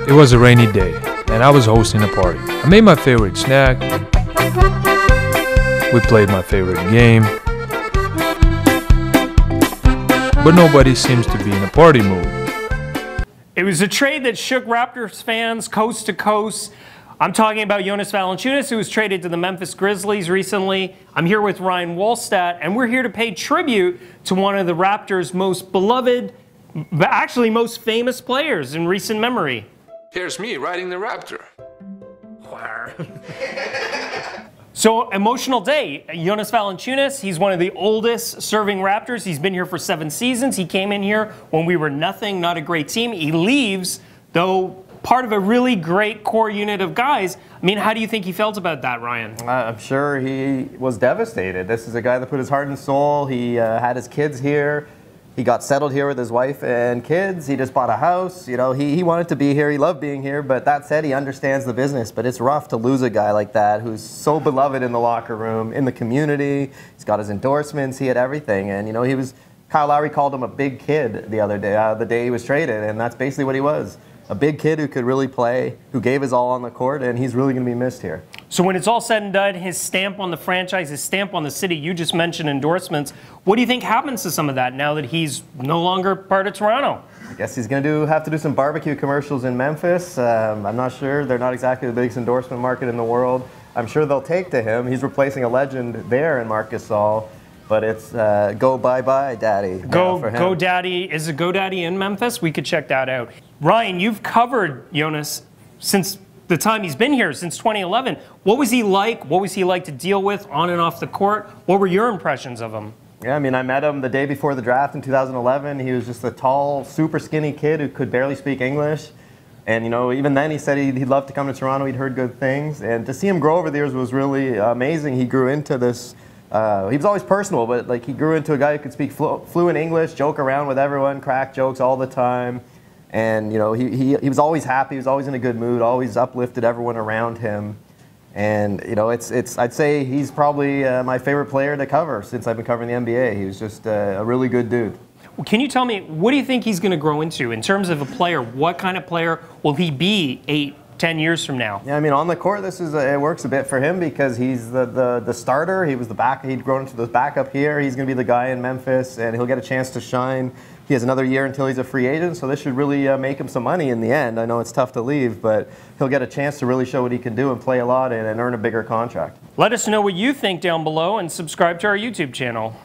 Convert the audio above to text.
It was a rainy day, and I was hosting a party. I made my favorite snack. We played my favorite game. But nobody seems to be in a party mood. It was a trade that shook Raptors fans coast to coast. I'm talking about Jonas Valanciunas, who was traded to the Memphis Grizzlies recently. I'm here with Ryan Wallstatt, and we're here to pay tribute to one of the Raptors' most beloved, but actually most famous players in recent memory. Here's me riding the Raptor. So, emotional day. Jonas Valanciunas, he's one of the oldest serving Raptors. He's been here for 7 seasons. He came in here when we were nothing, not a great team. He leaves, though, part of a really great core unit of guys. I mean, how do you think he felt about that, Ryan? I'm sure he was devastated. This is a guy that put his heart and soul. He had his kids here. He got settled here with his wife and kids. He just bought a house. You know, he wanted to be here. He loved being here. But that said, he understands the business. But it's rough to lose a guy like that who's so beloved in the locker room, in the community. He's got his endorsements. He had everything. And, you know, Kyle Lowry called him a big kid the other day, the day he was traded. And that's basically what he was. A big kid who could really play, who gave his all on the court, and he's really going to be missed here. So when it's all said and done, his stamp on the franchise, his stamp on the city, you just mentioned endorsements. What do you think happens to some of that now that he's no longer part of Toronto? I guess he's going to have to do some barbecue commercials in Memphis. I'm not sure. They're not exactly the biggest endorsement market in the world. I'm sure they'll take to him. He's replacing a legend there in Marc Gasol. But it's go bye-bye, daddy. Go daddy. Is it go daddy in Memphis? We could check that out. Ryan, you've covered Jonas since the time he's been here, since 2011. What was he like? What was he like to deal with on and off the court? What were your impressions of him? Yeah, I mean, I met him the day before the draft in 2011. He was just a tall, super skinny kid who could barely speak English. And, you know, even then he said he'd love to come to Toronto. He'd heard good things. And to see him grow over the years was really amazing. He grew into this. He was always personal, but like he grew into a guy who could speak fluent English, joke around with everyone, crack jokes all the time. And, you know, he was always happy. He was always in a good mood, always uplifted everyone around him. And, you know, I'd say he's probably my favorite player to cover since I've been covering the NBA. He was just a really good dude. Well, can you tell me, what do you think he's going to grow into in terms of a player? What kind of player will he be 8-10 years from now? Yeah, I mean, on the court, it works a bit for him because he's the starter. He was the back. He'd grown into the backup here. He's going to be the guy in Memphis, and he'll get a chance to shine. He has another year until he's a free agent, so this should really make him some money in the end. I know it's tough to leave, but he'll get a chance to really show what he can do and play a lot and earn a bigger contract. Let us know what you think down below and subscribe to our YouTube channel.